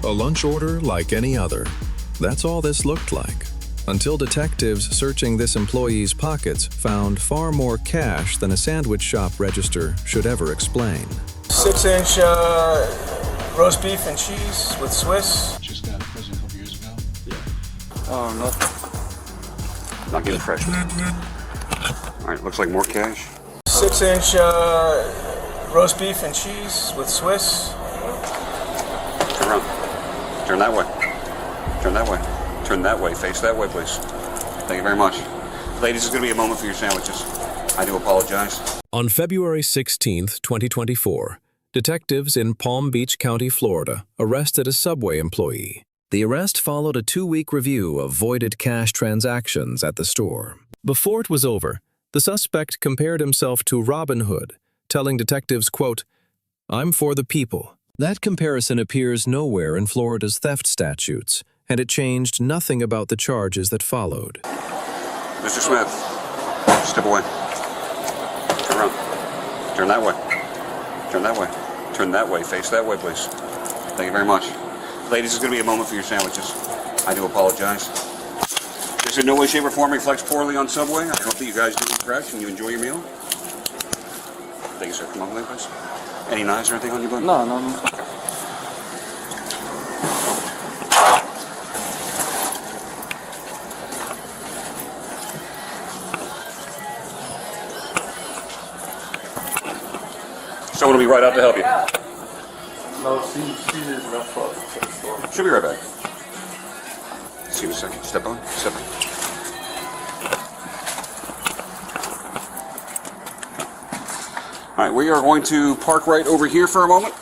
A lunch order like any other. That's all this looked like. Until detectives searching this employee's pockets found far more cash than a sandwich shop register should ever explain. 6-inch roast beef and cheese with Swiss. Just got out of prison a couple years ago. Yeah. Oh, nothing. Not getting fresh. All right, looks like more cash. 6-inch roast beef and cheese with Swiss. Turn around. Turn that way. Turn that way. Turn that way. Face that way, please. Thank you very much. Ladies, it's going to be a moment for your sandwiches. I do apologize. On February 16, 2024, detectives in Palm Beach County, Florida, arrested a Subway employee. The arrest followed a 2-week review of voided cash transactions at the store. Before it was over, the suspect compared himself to Robin Hood, telling detectives, quote, "I'm for the people." That comparison appears nowhere in Florida's theft statutes, and it changed nothing about the charges that followed. Mr. Smith, step away. Turn around. Turn that way. Turn that way. Turn that way. Face that way, please. Thank you very much. Ladies, it's going to be a moment for your sandwiches. I do apologize. This in no way, shape, or form reflects poorly on Subway. I hope that you guys do eat fresh and you enjoy your meal. Thank you, sir. Come on, please. Any knives or anything on you, bud? No. Someone will be right out to help you. No, she just left us to the store. She'll be right back. See you in a second. Step on. Step on. All right, we are going to park right over here for a moment.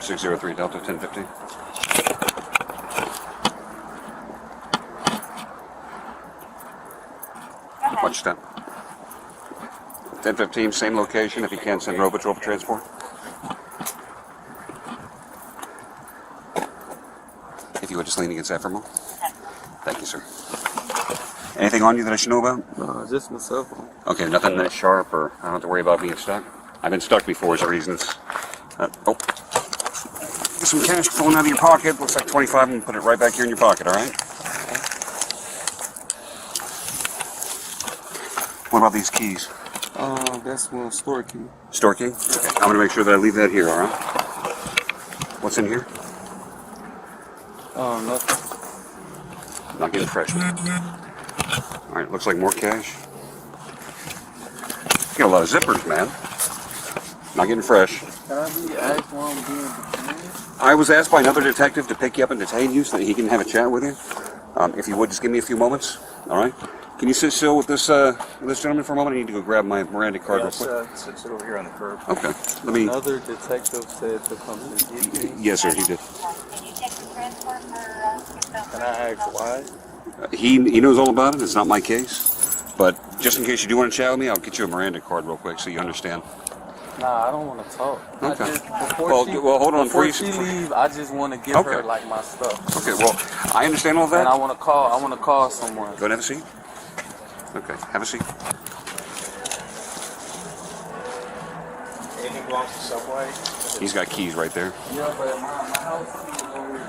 (603 Delta 1015). Watch step. 1015, same location. If you can, send road patrol for transport. If you would just lean against that for a moment. Thank you, sir. Anything on you that I should know about? No, just my cell phone. Okay, nothing that sharp, or I don't have to worry about being stuck. I've been stuck before as a reason. It's, get some cash falling out of your pocket. Looks like 25, and put it right back here in your pocket, all right? What about these keys? That's one store key. Store key? Okay, I'm gonna make sure that I leave that here, all right? What's in here? Nothing. Not getting fresh. All right, looks like more cash. You got a lot of zippers, man. Not getting fresh. Can I be asked while I'm being detained? I was asked by another detective to pick you up and detain you so that he can have a chat with you. If you would, just give me a few moments, all right? Can you sit still with this gentleman for a moment? I need to go grab my Miranda card real quick. Sit over here on the curb. Okay, let me... Another detective said to come and get me. Yes, sir, he did. Can I ask why? He knows all about it. It's not my case. But just in case you do want to chat with me, I'll get you a Miranda card real quick so you understand. Nah, I don't want to talk. Okay. Well, hold on. Before she leave, I just want to give her like my stuff. Okay, well, I understand all that. And I want to call someone. Go and have a seat. Okay, have a seat. Anything belongs to Subway? He's got keys right there. Yeah, but my house is over here.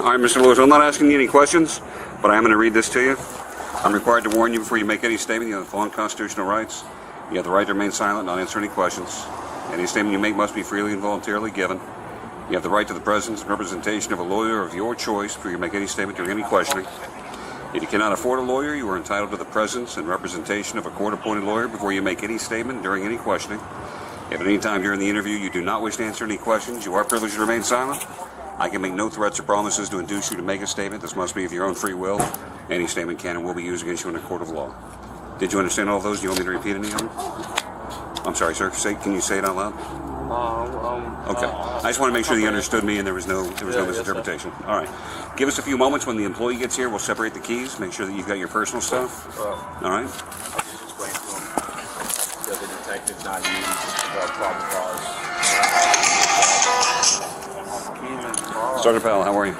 All right, Mr. Lewis, I'm not asking you any questions, but I am going to read this to you. I'm required to warn you before you make any statement. You have the following constitutional rights. You have the right to remain silent, not answer any questions. Any statement you make must be freely and voluntarily given. You have the right to the presence and representation of a lawyer of your choice before you make any statement during any questioning. If you cannot afford a lawyer, you are entitled to the presence and representation of a court-appointed lawyer before you make any statement during any questioning. If at any time during the interview you do not wish to answer any questions, you are privileged to remain silent. I can make no threats or promises to induce you to make a statement. This must be of your own free will. Any statement can and will be used against you in a court of law. Did you understand all of those? Do you want me to repeat any of them? I'm sorry, sir. Can you say it out loud? Okay. I just want to make sure that you understood me and there was no misinterpretation. Yes, all right. Give us a few moments. When the employee gets here, we'll separate the keys. Make sure that you've got your personal stuff. All right. I just explained to him that the detective's not used about probable cause. Sergeant Powell, how are you?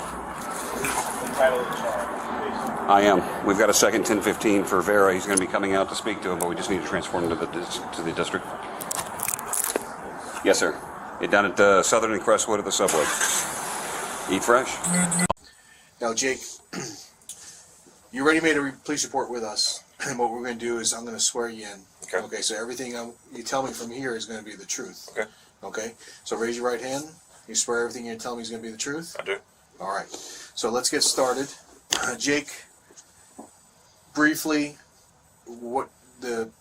I am. We've got a second 1015 for Vera. He's going to be coming out to speak to him, but we just need to transfer him to the district. Yes, sir. You're down at Southern and Crestwood at the Subway. Eat fresh? Now, Jake, you already made a police report with us, and what we're going to do is I'm going to swear you in. Okay. Okay, so everything you tell me from here is going to be the truth. Okay. Okay, so raise your right hand. You swear everything you tell me is going to be the truth? I do. All right, so let's get started. Jake, briefly, what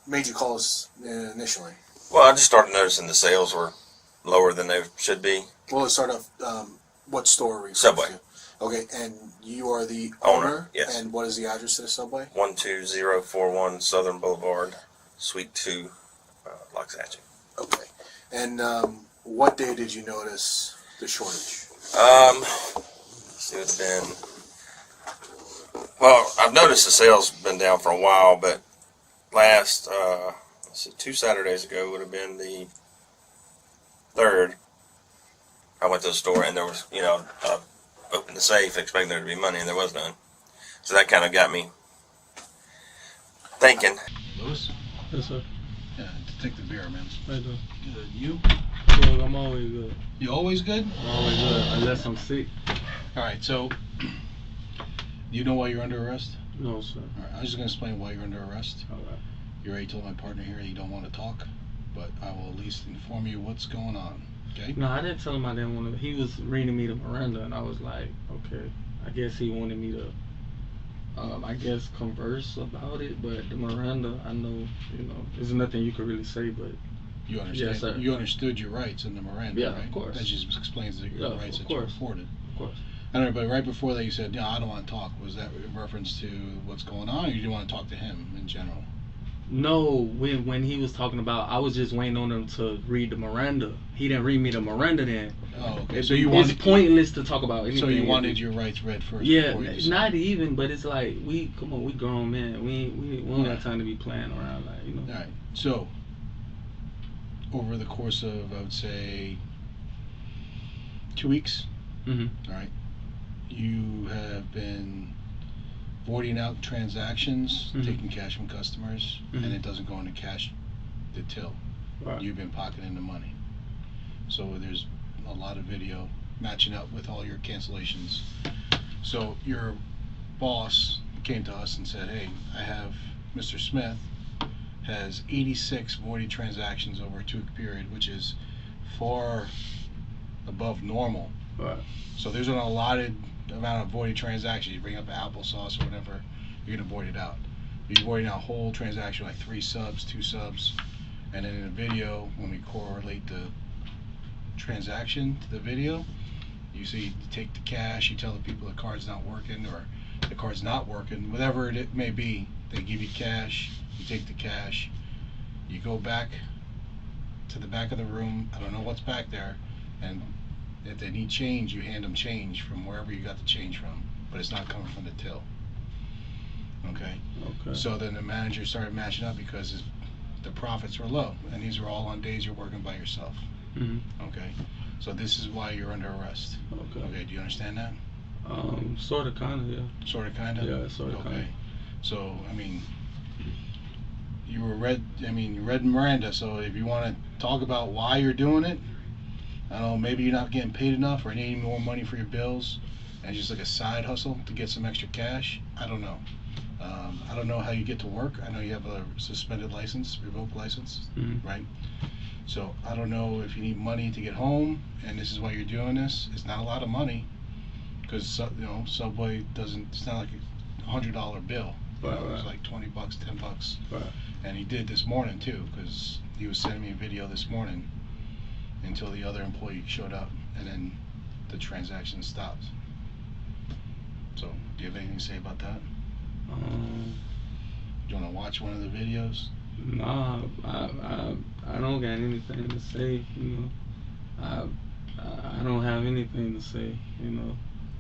made you call us initially? Well, I just started noticing the sales were lower than they should be. Well, let's start off. What store are we? Subway. Okay, and you are the Owner, yes. And what is the address to the Subway? 12041 Southern Boulevard, Suite 2, Loxatchee. Okay, and what day did you notice the shortage? It would have been. Well, I've noticed the sales been down for a while, but last 2 Saturdays ago would have been the 3rd. I went to the store and there was, opened the safe expecting there to be money and there was none. So that kind of got me thinking. Lewis? Yes, sir. Yeah, take the beer, man. I do. Good. You? Good. I'm always good. You always good? I'm always good, unless I'm sick. All right, so you know why you're under arrest? No, sir. All right, I was just going to explain why you're under arrest. All right. You already told my partner here you don't want to talk, but I will at least inform you what's going on, okay? No, I didn't tell him I didn't want to. He was reading me the Miranda, and I was like, okay. I guess he wanted me to, converse about it. But the Miranda, I know, there's nothing you could really say, but You understand? Yes, sir. You understood your rights in the Miranda, Yeah, right? of course. That just explains your Yeah, rights of that you course. afforded. of course. I don't know, but right before that you said, I don't want to talk. Was that in reference to what's going on, or you didn't want to talk to him in general? No, when he was talking about, I was just waiting on him to read the Miranda. He didn't read me the Miranda then. Oh, okay. It's So you wanted, pointless to talk about anything. so you wanted your rights read first? Yeah, before you decided. not even, but it's like we grown men. We don't have time to be playing around, All right. So over the course of, I would say, 2 weeks. Mm-hmm. All right. You have been voiding out transactions, Mhm. taking cash from customers, Mhm. and it doesn't go into cash, the till. Right. You've been pocketing the money. So there's a lot of video matching up with all your cancellations. So your boss came to us and said, hey, I have Mr. Smith has 86 voided transactions over a 2-week period, which is far above normal. Right. So there's an allotted amount of voided transactions. You bring up applesauce or whatever, you're gonna void it out. You're voiding out a whole transaction, like 3 subs, 2 subs, and then in the video, when we correlate the transaction to the video, you see, you take the cash, you tell the people the card's not working, or the card's not working, whatever it may be. They give you cash, you take the cash, you go back to the back of the room, I don't know what's back there, and if they need change, you hand them change from wherever you got the change from, but it's not coming from the till. Okay? Okay. So then the manager started matching up because the profits were low, and these were all on days you're working by yourself. Mm-hmm. Okay? So this is why you're under arrest. Okay. Okay, do you understand that? Sort of, kind of, yeah. Sort of, kind of? Yeah, sort of, Okay. kinda. So, I mean, you read Miranda, so if you want to talk about why you're doing it, I don't know, maybe you're not getting paid enough or needing more money for your bills, and it's just like a side hustle to get some extra cash. I don't know. I don't know how you get to work. I know you have a suspended license, revoked license, Mm-hmm. right? So I don't know if you need money to get home, and this is why you're doing this. It's not a lot of money, because Subway doesn't. It's not like a $100 bill. Right, It was right. like $20, $10. Right. And he did this morning too, because he was sending me a video this morning until the other employee showed up, and then the transaction stopped. So, do you have anything to say about that? Do you want to watch one of the videos? Nah, I don't got anything to say. I don't have anything to say.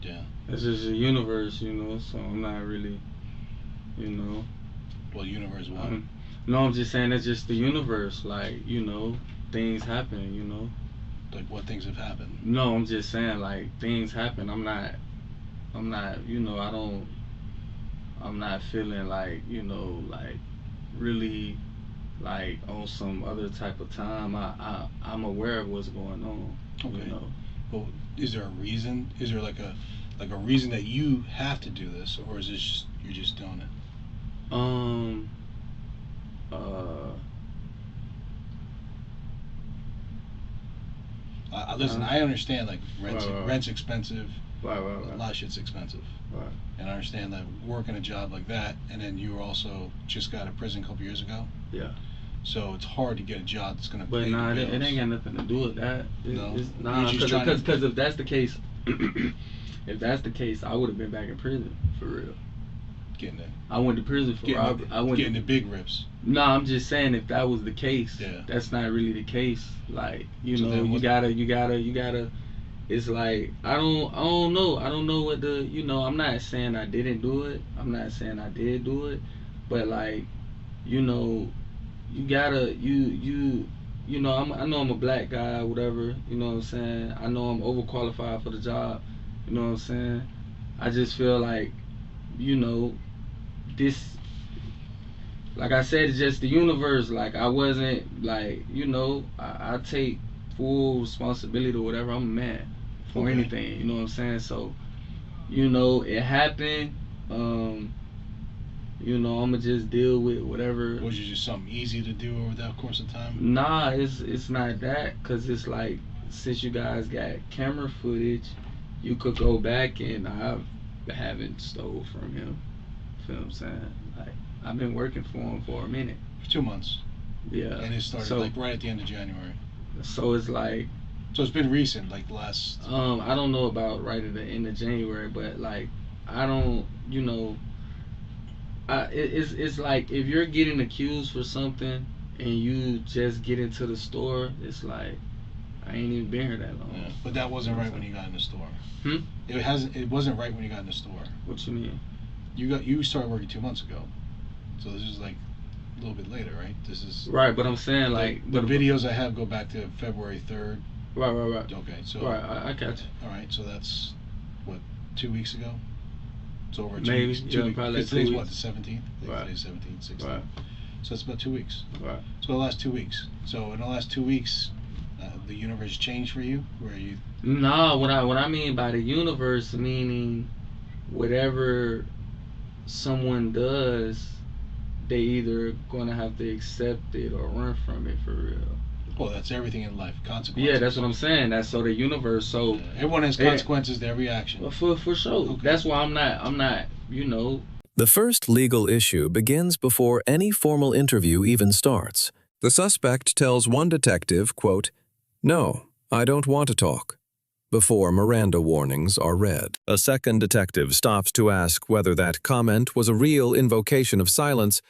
Yeah. It's just a universe. So I'm not really. Well, universe one. No, I'm just saying it's just the universe. Like, things happen. Like, what things have happened? No, I'm just saying, like, things happen. I'm not, I'm not feeling like, like really like on some other type of time. I I'm aware of what's going on. Okay. You know. Well, is there a reason? Is there like a reason that you have to do this, or is this just, you're just doing it? Listen, I understand like rent's expensive. Right. A lot of shit's expensive. Right. And I understand that working a job like that, and then you also just got out of prison a couple years ago. Yeah. So it's hard to get a job that's gonna. But nah, it ain't got nothing to do with that. No. Because if that's the case, I would have been back in prison for real. Getting it. I went to prison for robbery. Getting the big rips. No, I'm just saying if that was the case, yeah. That's not really the case. Like you so know, you gotta. It's like I don't know. I don't know what the I'm not saying I didn't do it. I'm not saying I did do it, but like you gotta I know I'm a black guy, whatever. You know what I'm saying. I know I'm overqualified for the job. You know what I'm saying. I just feel like this. Like I said, it's just the universe. Like I wasn't like I take full responsibility or whatever. I'm a man for anything. You know what I'm saying. So it happened. I'ma just deal with whatever. Was it just something easy to do over that course of time? Nah, it's not that, cause it's like since you guys got camera footage, you could go back and I haven't stole from him. Feel what I'm saying? Like I've been working for him for a minute. For 2 months. Yeah. And it started like right at the end of January. So it's like. So it's been recent, like last. I don't know about right at the end of January, but like I don't, it's like if you're getting accused for something and you just get into the store, it's like I ain't even been here that long. Yeah, but that wasn't right when you got in the store. It wasn't right when you got in the store. What you mean? You started working 2 months ago, so this is like a little bit later, right? This is right, but I'm saying like the videos I have go back to February 3rd. Right. Okay, so right, I catch you. All right, so that's what 2 weeks ago. It's over 2 Maybe, weeks. probably like 2 today's weeks. What, the 17th? Right. Today's 17th, 16th. Right. So it's about 2 weeks. Right. So the last 2 weeks. So in the last 2 weeks, the universe changed for you, where you. No, what I mean by the universe, meaning whatever someone does, they either gonna have to accept it or run from it for real. Well, that's everything in life. Consequences. Yeah, that's what I'm saying. That's so the universe. So everyone has consequences to every action. Well, for sure. Okay. That's why I'm not. The first legal issue begins before any formal interview even starts. The suspect tells one detective, quote, "No, I don't want to talk," before Miranda warnings are read. A second detective stops to ask whether that comment was a real invocation of silence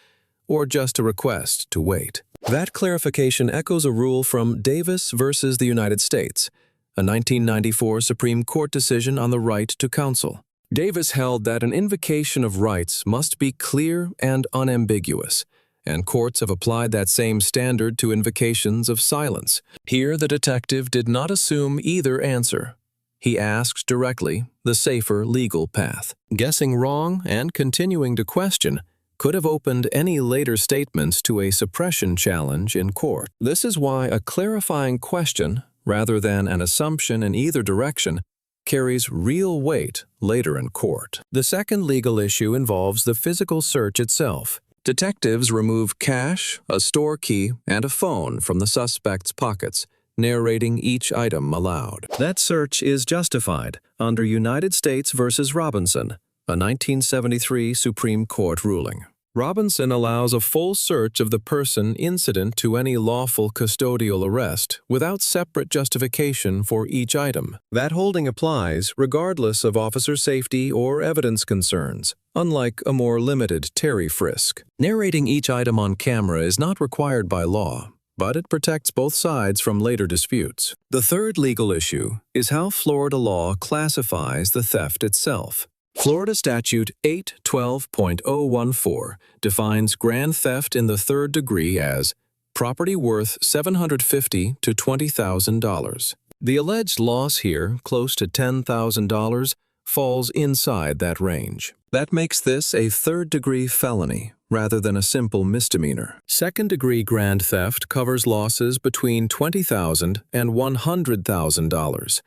or just a request to wait. That clarification echoes a rule from Davis versus the United States, a 1994 Supreme Court decision on the right to counsel. Davis held that an invocation of rights must be clear and unambiguous, and courts have applied that same standard to invocations of silence. Here, the detective did not assume either answer. He asked directly, the safer legal path. Guessing wrong and continuing to question could have opened any later statements to a suppression challenge in court. This is why a clarifying question, rather than an assumption in either direction, carries real weight later in court. The second legal issue involves the physical search itself. Detectives remove cash, a store key, and a phone from the suspect's pockets, narrating each item aloud. That search is justified under United States versus Robinson, a 1973 Supreme Court ruling. Robinson allows a full search of the person incident to any lawful custodial arrest without separate justification for each item. That holding applies regardless of officer safety or evidence concerns, unlike a more limited Terry frisk. Narrating each item on camera is not required by law, but it protects both sides from later disputes. The third legal issue is how Florida law classifies the theft itself. Florida Statute 812.014 defines grand theft in the third degree as property worth $750 to $20,000. The alleged loss here, close to $10,000, falls inside that range. That makes this a third-degree felony, rather than a simple misdemeanor. Second-degree grand theft covers losses between $20,000 and $100,000,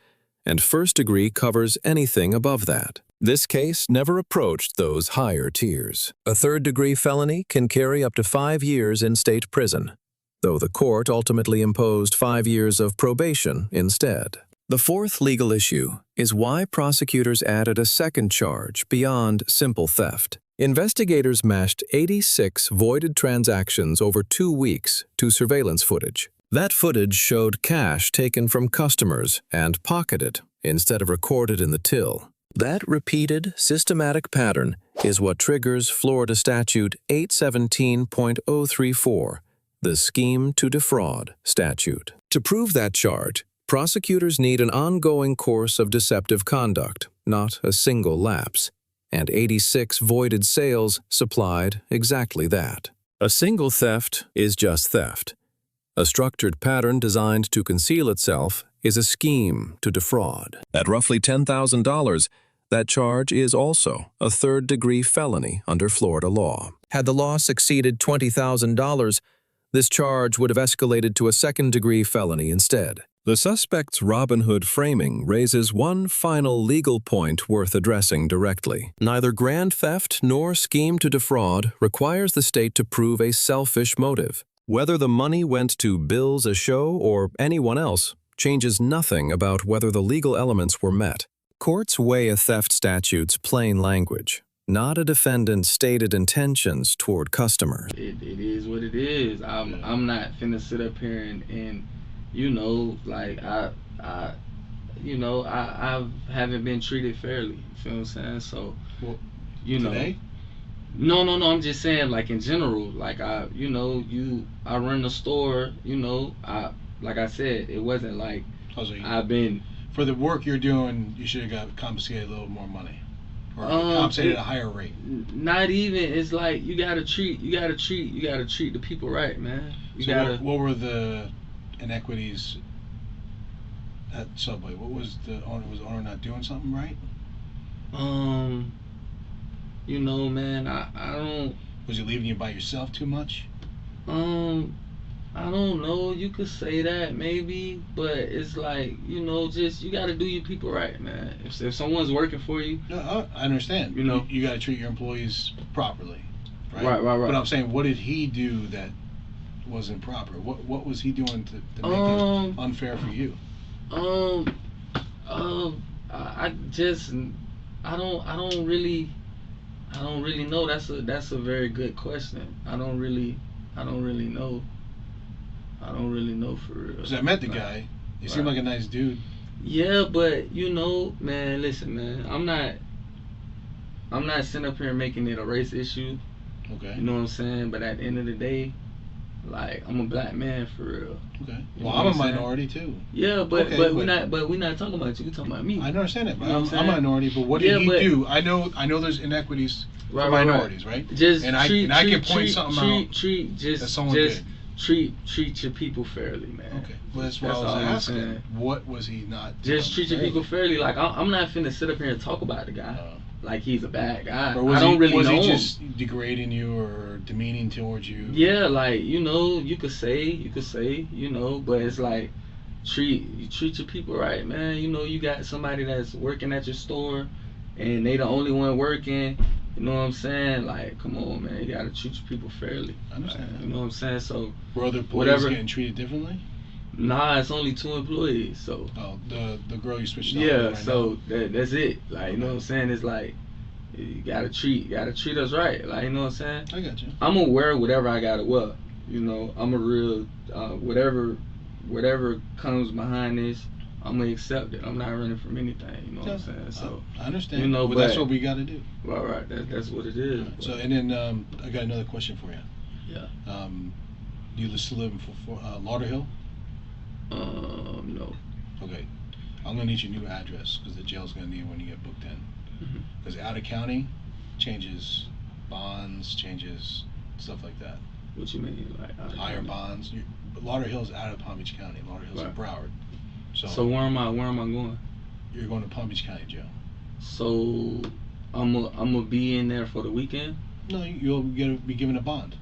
and first-degree covers anything above that. This case never approached those higher tiers. A third-degree felony can carry up to 5 years in state prison, though the court ultimately imposed 5 years of probation instead. The fourth legal issue is why prosecutors added a second charge beyond simple theft. Investigators matched 86 voided transactions over 2 weeks to surveillance footage. That footage showed cash taken from customers and pocketed instead of recorded in the till. That repeated, systematic pattern is what triggers Florida Statute 817.034, the scheme-to-defraud statute. To prove that charge, prosecutors need an ongoing course of deceptive conduct, not a single lapse, and 86 voided sales supplied exactly that. A single theft is just theft. A structured pattern designed to conceal itself is a scheme to defraud. At roughly $10,000, that charge is also a third-degree felony under Florida law. Had the loss exceeded $20,000, this charge would have escalated to a second-degree felony instead. The suspect's Robin Hood framing raises one final legal point worth addressing directly. Neither grand theft nor scheme to defraud requires the state to prove a selfish motive. Whether the money went to Bill's a show or anyone else changes nothing about whether the legal elements were met. Courts weigh a theft statute's plain language, not a defendant's stated intentions toward customers. It is what it is. I'm not finna sit up here and you know, like I haven't been treated fairly. You feel what I'm saying? So, Well, you know. today? No. I'm just saying, like in general, like I run the store. You know, like I said, it wasn't like I've been. For the work you're doing, you should have got compensated a little more money, or compensated at a higher rate. Not even. It's like you gotta treat the people right, man. What were the inequities at Subway? What was the owner? Was the owner not doing something right? You know, man, I don't. Was he leaving you by yourself too much? I don't know. You could say that maybe, but it's like, you know, just you gotta do your people right, man. If someone's working for you, No, I understand. You know, you got to treat your employees properly, right? Right. But I'm saying, what did he do that wasn't proper? What was he doing to make it unfair for you? I don't really know. That's a very good question. I don't really know. I don't really know for real. Because I met the guy. He seemed like a nice dude. Yeah, but you know, man, listen, man. I'm not sitting up here making it a race issue. Okay. You know what I'm saying? But at the end of the day, like, I'm a black man for real. Okay. Well, I'm a minority too. Yeah, but we're not talking about you. We're talking about me. I understand that, but You know I'm a minority. But what did he do? I know there's inequities for minorities, right? Just I can point something out that someone did. Treat your people fairly, man. Okay. Well, that's what I was asking. What was he not doing? Just treat your people fairly. Like, I'm not finna sit up here and talk about the guy like he's a bad guy. Or was I don't really know him. Was he just degrading you or demeaning towards you? Yeah, like, you know, you could say, you know, but it's like treat your people right, man. You know, you got somebody that's working at your store and they the only one working. You know what I'm saying? Like, come on, man. You gotta treat your people fairly. I understand. You know what I'm saying? So, were other employees getting treated differently? Nah, it's only 2 employees. So. Oh, the girl you switched on. Yeah. So that's it. Like, you know what I'm saying? It's like you gotta treat us right. Like, you know what I'm saying? I got you. I'm gonna wear whatever I gotta wear. You know, I'm a real whatever comes behind this, I'm gonna accept it. I'm not running from anything. You know what I'm saying? So I understand. You know, but that's what we got to do. Right. That's what it is. Right. So and then I got another question for you. Yeah. You still live in Lauderhill? No. Okay. I'm gonna need your new address because the jail's gonna need it when you get booked in. Because out of county changes bonds, changes stuff like that. What you mean, like higher bonds? Lauderhill's out of Palm Beach County. Lauderhill's in Broward. So where am I going? You're going to Palm Beach County Jail. So I'm gonna be in there for the weekend. No, you'll be given a bond.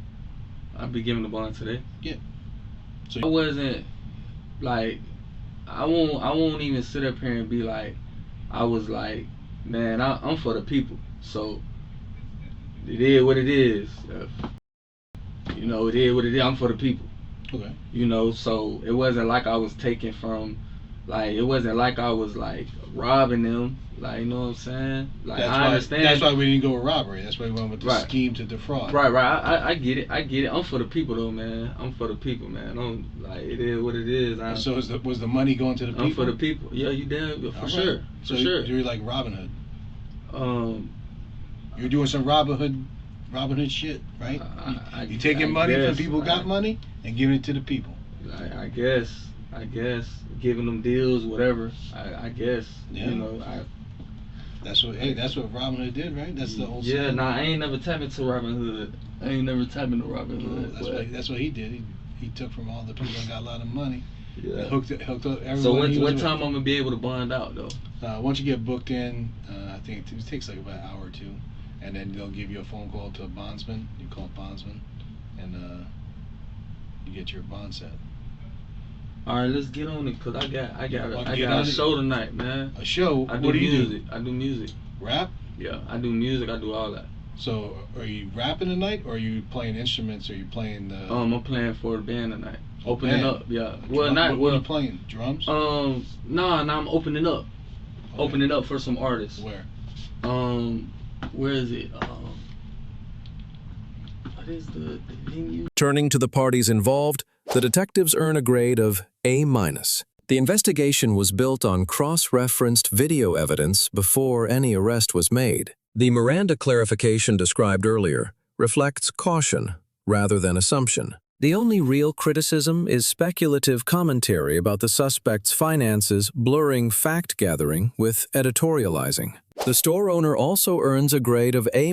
I'll be given a bond today. Yeah. So I wasn't like, I won't even sit up here and be like, I was like, man, I'm for the people. So it is what it is. You know, it is what it is. I'm for the people. Okay. You know, so it wasn't like I was taking from, like, it wasn't like I was like robbing them. Like, you know what I'm saying? Like, I understand. That's why we didn't go with robbery. That's why we went with the Right. scheme to defraud. Right. I get it. I'm for the people though, man. I'm for the people, man. Like, it is what it is. So was the money going to the people? I'm for the people. Yeah, you damn for sure. So For sure. you're like Robin Hood. You're doing some Robin Hood shit, right? You taking money from people who got money and giving it to the people. I guess giving them deals, whatever. I guess. Yeah. You know, That's what Robin Hood did, right? That's the old. Yeah, saying. I ain't never tapped into Robin Hood. That's what he did. He took from all the people that got a lot of money. Yeah. And hooked up everyone. So what time I'm gonna be able to bond out though? Once you get booked in, I think it takes like about an hour or two, and then they'll give you a phone call to a bondsman. You call bondsman, and you get your bond set. All right, let's get on it, cause I got on a it. show tonight, man. A show? I do What do you music. I do music. Rap? Yeah, I do music. I do all that. So are you rapping tonight, or are you playing instruments, or are you playing the? I'm playing for the band tonight. Opening band? up, yeah. What are you playing? Drums? Nah, I'm opening up. Okay. Opening up for some artists. Where? Where is it? What is the venue? Turning to the parties involved, the detectives earn a grade of A-. The investigation was built on cross-referenced video evidence before any arrest was made. The Miranda clarification described earlier reflects caution rather than assumption. The only real criticism is speculative commentary about the suspect's finances blurring fact-gathering with editorializing. The store owner also earns a grade of A-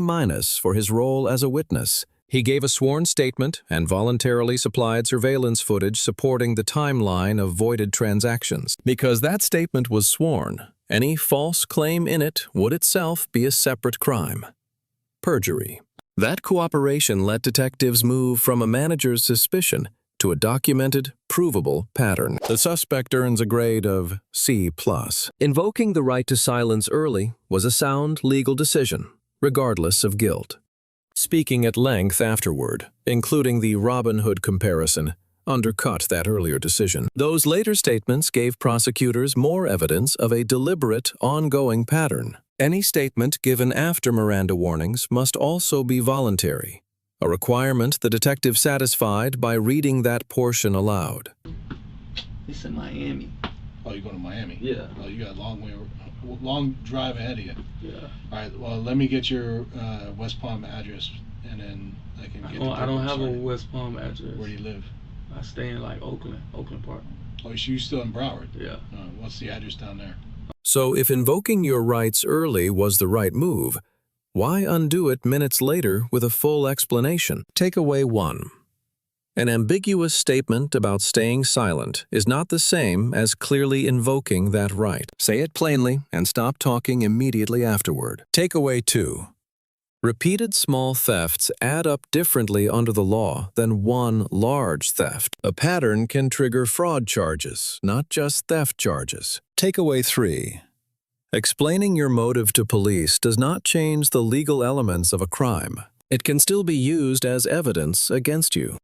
for his role as a witness. He gave a sworn statement and voluntarily supplied surveillance footage supporting the timeline of voided transactions. Because that statement was sworn, any false claim in it would itself be a separate crime. Perjury. That cooperation let detectives move from a manager's suspicion to a documented, provable pattern. The suspect earns a grade of C+. Invoking the right to silence early was a sound legal decision, regardless of guilt. Speaking at length afterward, including the Robin Hood comparison, undercut that earlier decision. Those later statements gave prosecutors more evidence of a deliberate, ongoing pattern. Any statement given after Miranda warnings must also be voluntary, a requirement the detective satisfied by reading that portion aloud. It's in Miami. Oh, you're going to Miami? Yeah. Oh, you got a long drive ahead of you. Yeah. All right. Well, let me get your West Palm address, and then I can get. I don't have a West Palm address. Where do you live? I stay in like Oakland Park. Oh, so you still in Broward? Yeah. What's the address down there? So if invoking your rights early was the right move, why undo it minutes later with a full explanation? Takeaway 1. An ambiguous statement about staying silent is not the same as clearly invoking that right. Say it plainly and stop talking immediately afterward. Takeaway 2. Repeated small thefts add up differently under the law than one large theft. A pattern can trigger fraud charges, not just theft charges. Takeaway 3. Explaining your motive to police does not change the legal elements of a crime. It can still be used as evidence against you.